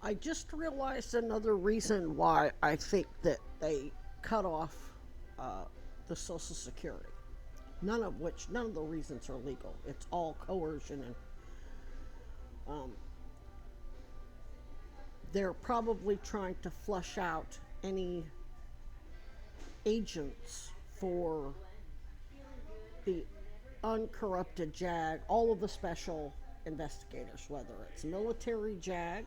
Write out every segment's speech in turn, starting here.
I just realized another reason why I think that they cut off uh, the Social Security. None of the reasons are legal. It's all coercion, and um, they're probably trying to flush out any agents for the uncorrupted JAG, all of the special investigators, whether it's military JAG,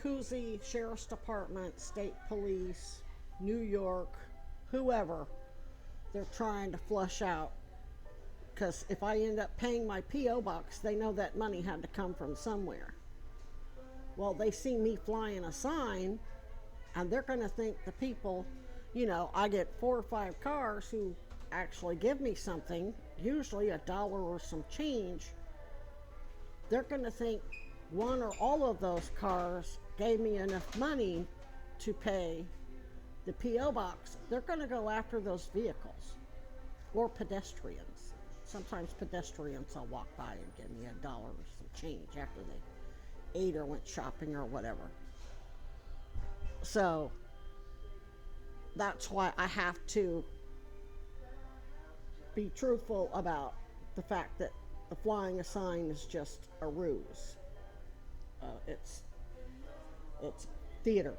CUSI, Sheriff's Department, State Police, New York, whoever, they're trying to flush out. Because if I end up paying my P.O. box, they know that money had to come from somewhere. Well, they see me flying a sign, and they're going to think the people, I get 4 or 5 cars who actually give me something, usually $1 or some change. They're going to think one or all of those cars gave me enough money to pay the P.O. box. They're going to go after those vehicles or pedestrians. Sometimes pedestrians will walk by and give me $1 or some change after they ate or went shopping or whatever. So that's why I have to be truthful about the fact that the flying a sign is just a ruse. It's theater,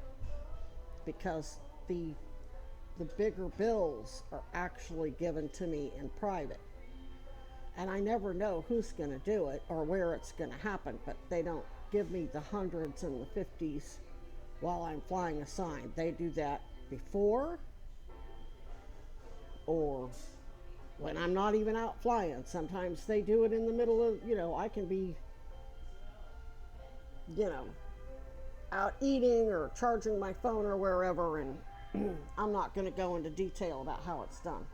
because the bigger bills are actually given to me in private, and I never know who's going to do it or where it's going to happen. But they don't give me the hundreds and the fifties while I'm flying a sign. They do that before, or when I'm not even out flying. Sometimes they do it in the middle of, I can be, you know, out eating or charging my phone or wherever, and I'm not going to go into detail about how it's done.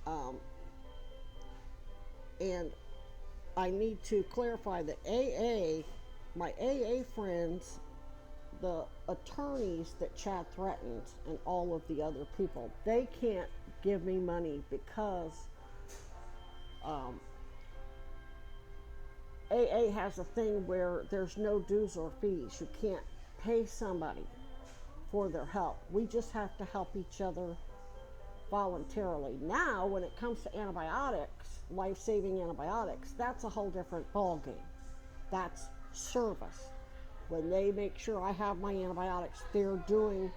um, and I need to clarify that my AA friends, the attorneys that Chad threatened, and all of the other people, they can't give me money because AA has a thing where there's no dues or fees. You can't pay somebody for their help. We just have to help each other voluntarily. Now, when it comes to antibiotics, life-saving antibiotics, that's a whole different ballgame. That's service. When they make sure I have my antibiotics, they're doing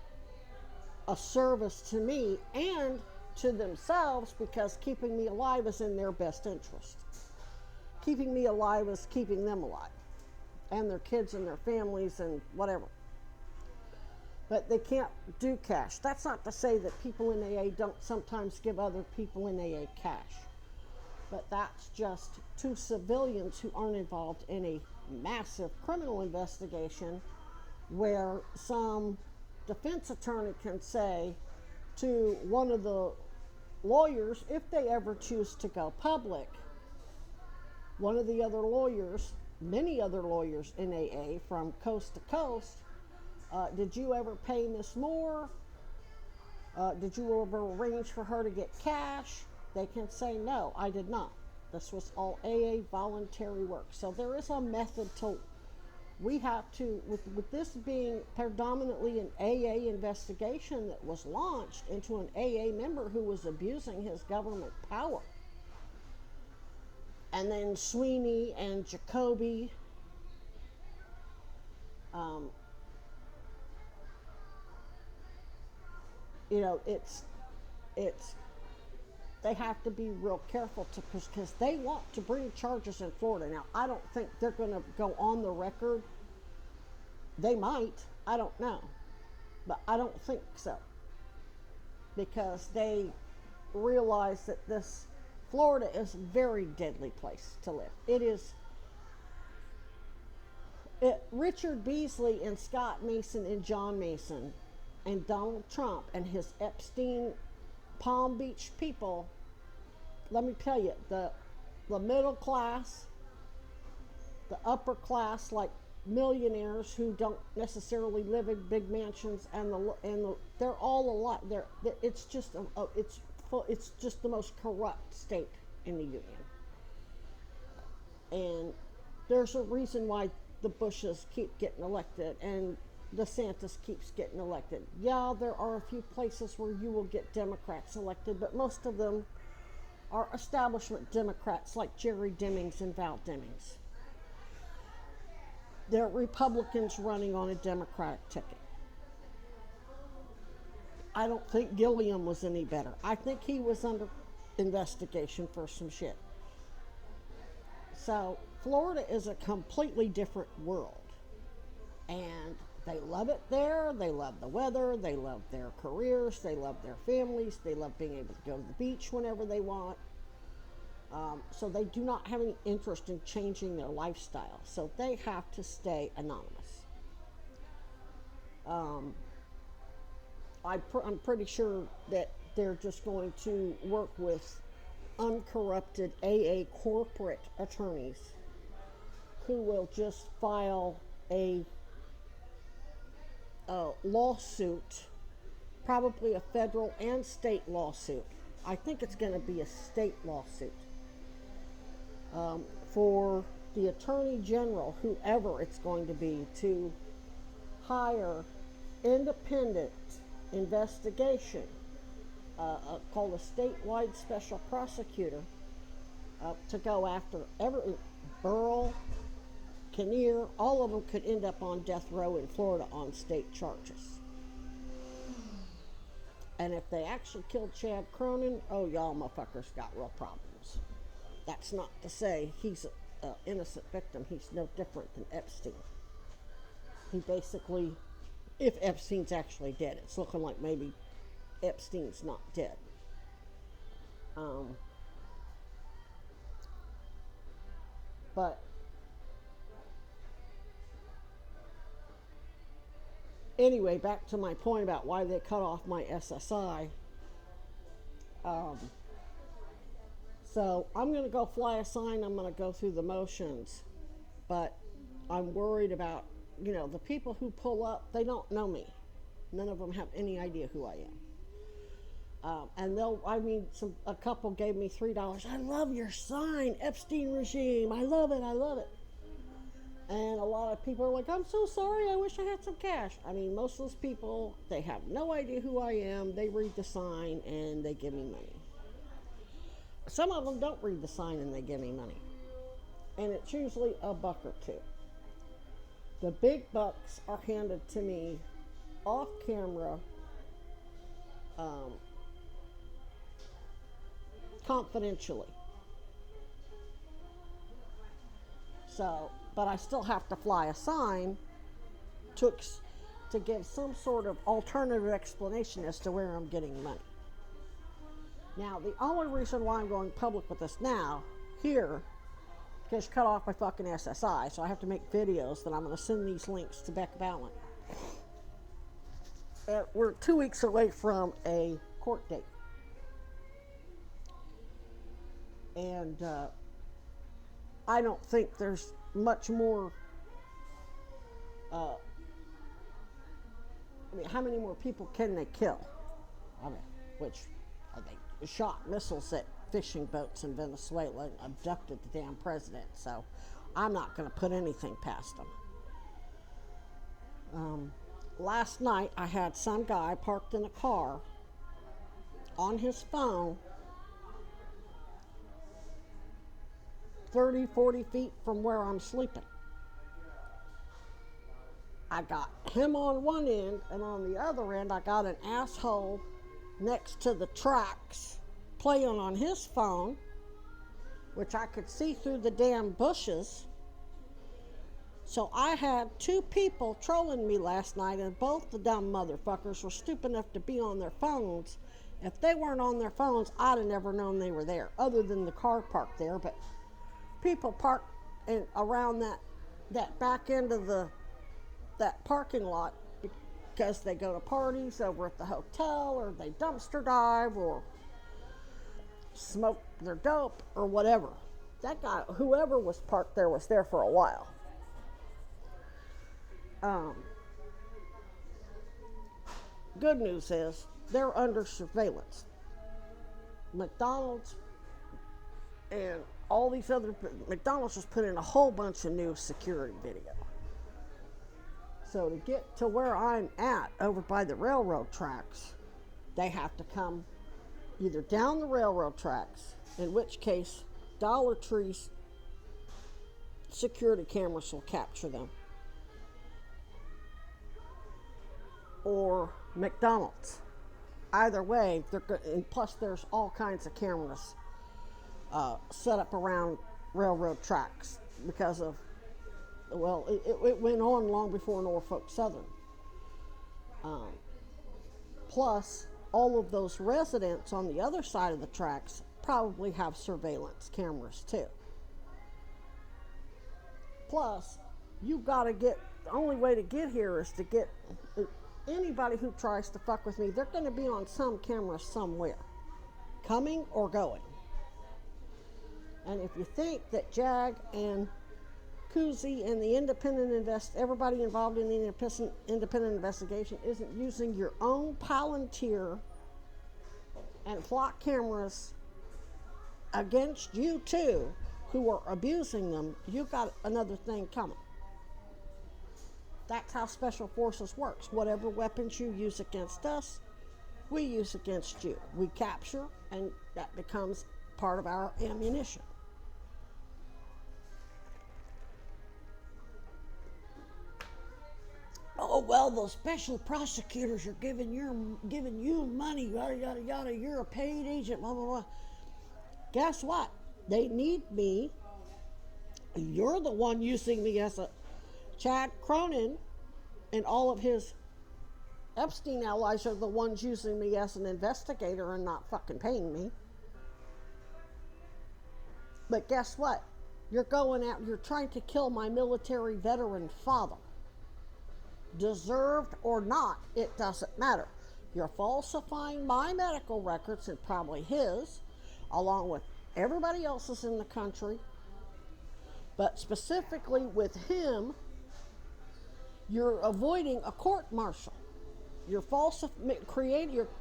a service to me and to themselves, because keeping me alive is in their best interest. Keeping me alive is keeping them alive, and their kids and their families and whatever. But they can't do cash. That's not to say that people in AA don't sometimes give other people in AA cash. But that's just to civilians who aren't involved in a massive criminal investigation, where some defense attorney can say to one of the lawyers, if they ever choose to go public, one of the other lawyers, many other lawyers in AA from coast to coast, did you ever pay Miss Moore? Did you ever arrange for her to get cash? They can say, no, I did not. This was all AA voluntary work. So there is a method to, we have to, with this being predominantly an AA investigation that was launched into an AA member who was abusing his government power. And then Sweeney and Jacoby, it's they have to be real careful because they want to bring charges in Florida. Now, I don't think they're going to go on the record. They might, I don't know, but I don't think so, because they realize that this Florida is a very deadly place to live. It is. Richard Beasley and Scott Mason and John Mason and Donald Trump and his Epstein Palm Beach people, let me tell you, the middle class, the upper class, like millionaires who don't necessarily live in big mansions, and they're all alike. It's just it's just the most corrupt state in the union. And there's a reason why the Bushes keep getting elected and DeSantis keeps getting elected. Yeah, there are a few places where you will get Democrats elected, but most of them are establishment Democrats like Jerry Demings and Val Demings. They're Republicans running on a Democratic ticket. I don't think Gilliam was any better. I think he was under investigation for some shit. So Florida is a completely different world. And they love it there. They love the weather. They love their careers. They love their families. They love being able to go to the beach whenever they want. So they do not have any interest in changing their lifestyle. So they have to stay anonymous. I'm pretty sure that they're just going to work with uncorrupted AA corporate attorneys who will just file a lawsuit, probably a federal and state lawsuit. I think it's going to be a state lawsuit for the Attorney General, whoever it's going to be, to hire independent investigation called a statewide special prosecutor to go after Burrell, Kinnear, all of them could end up on death row in Florida on state charges. And if they actually killed Chad Cronin, oh, y'all motherfuckers got real problems. That's not to say he's an innocent victim. He's no different than Epstein. He basically, if Epstein's actually dead, it's looking like maybe Epstein's not dead. But anyway, back to my point about why they cut off my SSI. So I'm going to go fly a sign. I'm going to go through the motions. But I'm worried about, the people who pull up, they don't know me. None of them have any idea who I am. And a couple gave me $3. I love your sign, Epstein regime. I love it. And a lot of people are like, I'm so sorry, I wish I had some cash. Most of those people, they have no idea who I am. They read the sign and they give me money. Some of them don't read the sign and they give me money. And it's usually $1 or $2. The big bucks are handed to me off camera, confidentially. But I still have to fly a sign to give some sort of alternative explanation as to where I'm getting money. Now, the only reason why I'm going public with this now, here, because cut off my fucking SSI, so I have to make videos that I'm going to send these links to Beck Ballant. We're 2 weeks away from a court date. And I don't think there's much more. How many more people can they kill? Which they shot missiles at fishing boats in Venezuela and abducted the damn president. So I'm not going to put anything past them. Last night I had some guy parked in a car on his phone 30, 40 feet from where I'm sleeping. I got him on one end, and on the other end, I got an asshole next to the tracks playing on his phone, which I could see through the damn bushes. So I had 2 people trolling me last night, and both the dumb motherfuckers were stupid enough to be on their phones. If they weren't on their phones, I'd have never known they were there, other than the car parked there. But people park around that back end of that parking lot because they go to parties over at the hotel, or they dumpster dive, or smoke their dope, or whatever. That guy, whoever was parked there, was there for a while. Good news is they're under surveillance. McDonald's and all these other, McDonald's just put in a whole bunch of new security video. So to get to where I'm at over by the railroad tracks, they have to come either down the railroad tracks, in which case Dollar Tree's security cameras will capture them, or McDonald's. Either way, and plus there's all kinds of cameras set up around railroad tracks because of, well, it went on long before Norfolk Southern. Plus, all of those residents on the other side of the tracks probably have surveillance cameras too. Plus, you gotta get, the only way to get here is to get, anybody who tries to fuck with me, they're gonna be on some camera somewhere, coming or going. And if you think that JAG and CUSI and the everybody involved in the independent investigation isn't using your own Palantir and flock cameras against you too, who are abusing them, you've got another thing coming. That's how Special Forces works. Whatever weapons you use against us, we use against you. We capture, and that becomes part of our ammunition. Oh, well, those special prosecutors are giving you money, yada, yada, yada, you're a paid agent, blah, blah, blah. Guess what? They need me. You're the one using me as a, Chad Cronin and all of his Epstein allies are the ones using me as an investigator and not fucking paying me. But guess what? You're going out, you're trying to kill my military veteran father. Deserved or not, it doesn't matter. You're falsifying my medical records and probably his, along with everybody else's in the country. But specifically with him, you're avoiding a court-martial. You're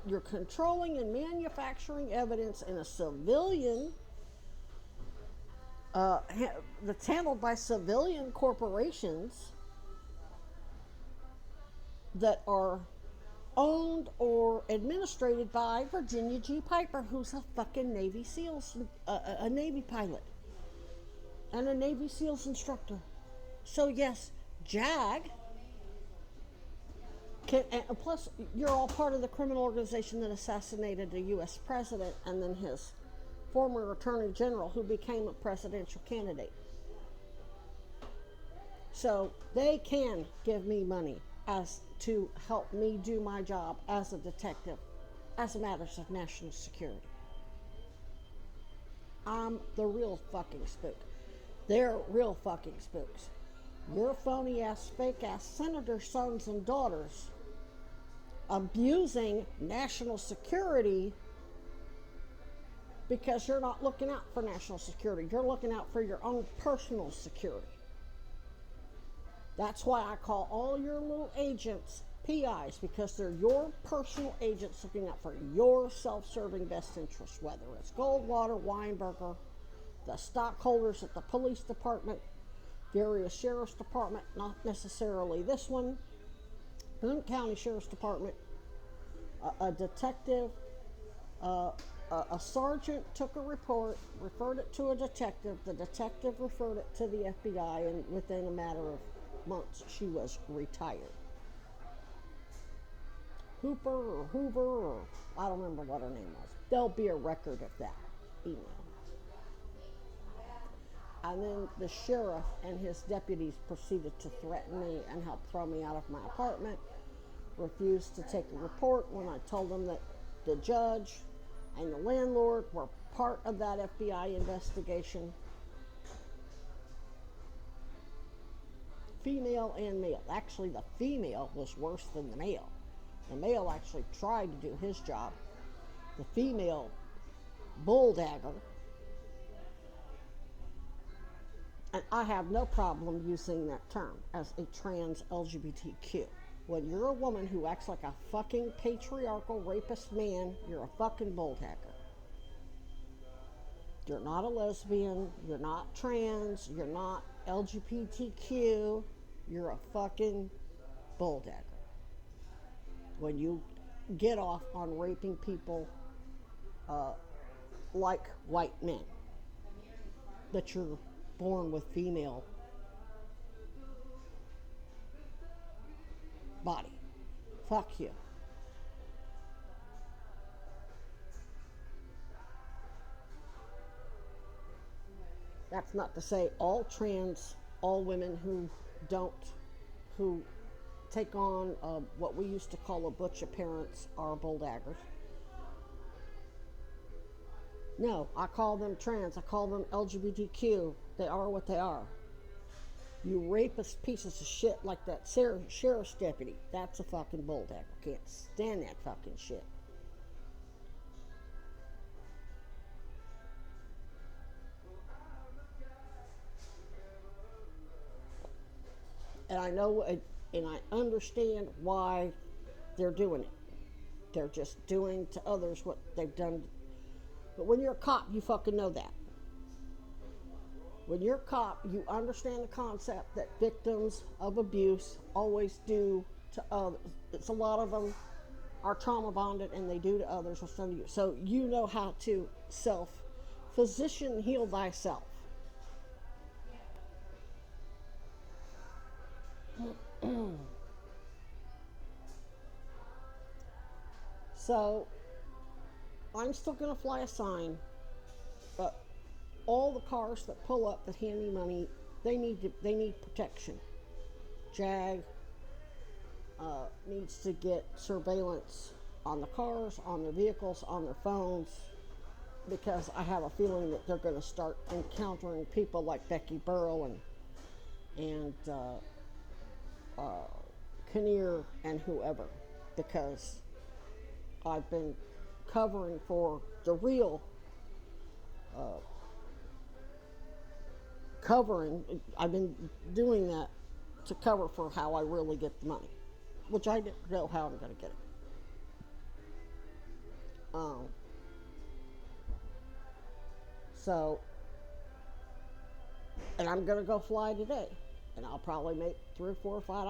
you're controlling and manufacturing evidence in a civilian, that's handled by civilian corporations that are owned or administrated by Virginia G. Piper, who's a fucking Navy SEALs, a Navy pilot, and a Navy SEALs instructor. So yes, JAG can, and plus you're all part of the criminal organization that assassinated the U.S. president and then his former attorney general who became a presidential candidate. So they can give me money as to help me do my job as a detective as matters of national security. I'm the real fucking spook. They're real fucking spooks. Your phony ass, fake ass senator sons and daughters abusing national security because you're not looking out for national security. You're looking out for your own personal security. That's why I call all your little agents PIs, because they're your personal agents looking out for your self-serving best interests, whether it's Goldwater, Weinberger, the stockholders at the police department, various sheriff's department, not necessarily this one, Boone County Sheriff's Department, a detective, a sergeant took a report, referred it to a detective, the detective referred it to the FBI, and within a matter of months she was retired. Hooper or Hoover, or I don't remember what her name was. There'll be a record of that email. And then the sheriff and his deputies proceeded to threaten me and help throw me out of my apartment, refused to take a report when I told them that the judge and the landlord were part of that FBI investigation. Female and male. Actually, the female was worse than the male. The male actually tried to do his job. The female bulldagger. And I have no problem using that term as a trans LGBTQ. When you're a woman who acts like a fucking patriarchal rapist man, you're a fucking bulldagger. You're not a lesbian. You're not trans. You're not LGBTQ. You're a fucking bulldagger. When you get off on raping people uh, like white men, that you're born with female body. Fuck you. That's not to say all women who don't, who take on what we used to call a butch appearance are bulldaggers. No, I call them trans. I call them LGBTQ. They are what they are. You rapist pieces of shit like that sheriff's deputy. That's a fucking bulldagger. Can't stand that fucking shit. And I know and I understand why they're doing it. They're just doing to others what they've done. But when you're a cop, you fucking know that. When you're a cop, you understand the concept that victims of abuse always do to others. It's a lot of them are trauma bonded and they do to others what's done to you. So you know how to physician heal thyself. So I'm still gonna fly a sign, but all the cars that pull up that hand me money, they need protection. JAG needs to get surveillance on the cars, on their vehicles, on their phones, because I have a feeling that they're going to start encountering people like Becky Burrow and Kinnear and whoever, because I've been covering for the real covering. I've been doing that to cover for how I really get the money, which I don't know how I'm going to get it. So, and I'm going to go fly today, and I'll probably make 3 or 4 or 5